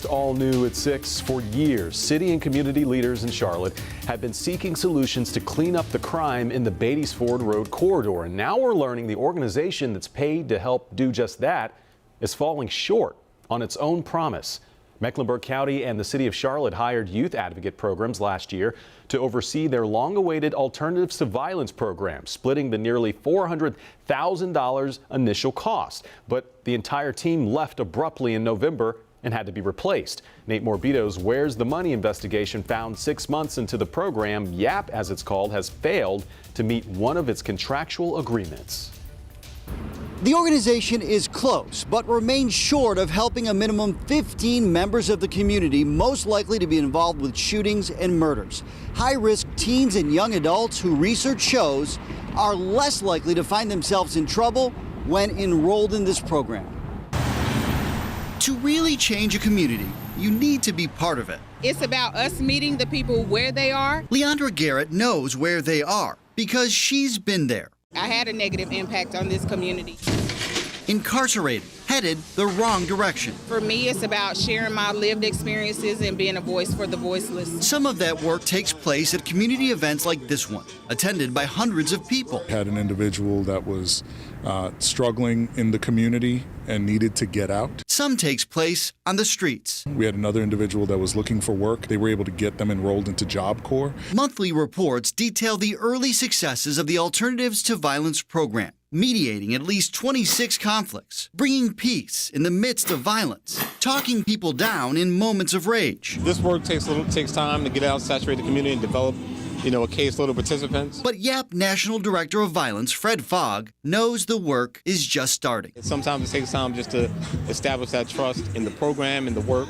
All new at 6. For years, city and community leaders in Charlotte have been seeking solutions to clean up the crime in the Beatties Ford Road corridor. And now we're learning the organization that's paid to help do just that is falling short on its own promise. Mecklenburg County and the city of Charlotte hired youth advocate programs last year to oversee their long-awaited Alternatives to Violence program, splitting the nearly $400,000 initial cost. But the entire team left abruptly in November and had to be replaced. Nate Morbido's Where's the Money investigation found 6 months into the program, YAP, as it's called, has failed to meet one of its contractual agreements. The organization is close, but remains short of helping a minimum 15 members of the community most likely to be involved with shootings and murders. High-risk teens and young adults who research shows are less likely to find themselves in trouble when enrolled in this program. To really change a community, you need to be part of it. It's about us meeting the people where they are. Leandra Garrett knows where they are because she's been there. I had a negative impact on this community. Incarcerated, headed the wrong direction. For me, it's about sharing my lived experiences and being a voice for the voiceless. Some of that work takes place at community events like this one, attended by hundreds of people. Had an individual that was struggling in the community and needed to get out. Some takes place on the streets. We had another individual that was looking for work. They were able to get them enrolled into Job Corps. Monthly reports detail the early successes of the Alternatives to Violence program, mediating at least 26 conflicts, bringing peace in the midst of violence, talking people down in moments of rage. This work takes time to get out, saturate the community, and develop a caseload of participants. But YAP National Director of Violence, Fred Fogg, knows the work is just starting. Sometimes it takes time just to establish that trust in the program and the work,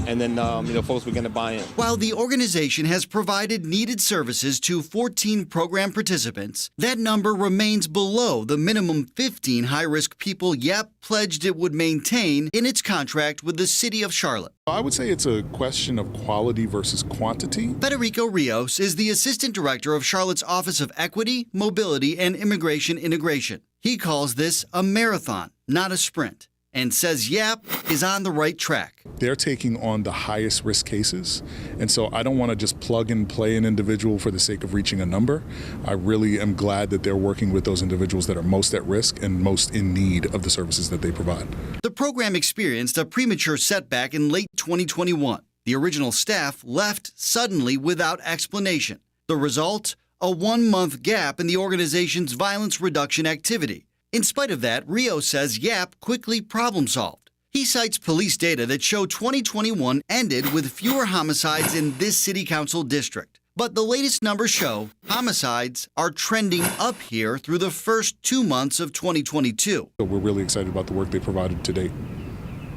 and then folks begin to buy in. While the organization has provided needed services to 14 program participants, that number remains below the minimum 15 high-risk people YAP pledged it would maintain in its contract with the city of Charlotte. I would say it's a question of quality versus quantity. Federico Rios is the Assistant Director of Charlotte's Office of Equity, Mobility, and Immigration Integration. He calls this a marathon, not a sprint, and says YAP is on the right track. They're taking on the highest risk cases, and so I don't want to just plug and play an individual for the sake of reaching a number. I really am glad that they're working with those individuals that are most at risk and most in need of the services that they provide. The program experienced a premature setback in late 2021. The original staff left suddenly without explanation. The result? A 1-month gap in the organization's violence reduction activity. In spite of that, Rio says YAP quickly problem-solved. He cites police data that show 2021 ended with fewer homicides in this city council district. But the latest numbers show homicides are trending up here through the first 2 months of 2022. So we're really excited about the work they provided to date.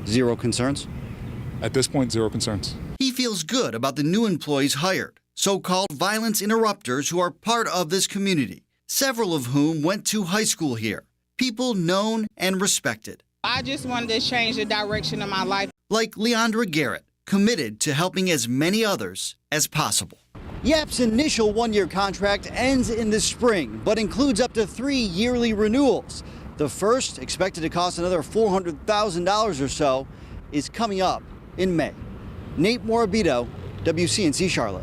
Zero concerns? At this point, zero concerns. He feels good about the new employees hired, so-called violence interrupters who are part of this community, several of whom went to high school here. People known and respected. I just wanted to change the direction of my life. Like Leandra Garrett, committed to helping as many others as possible. YAP's initial 1-year contract ends in the spring, but includes up to 3 yearly renewals. The first, expected to cost another $400,000 or so, is coming up in May. Nate Morbido, WCNC Charlotte.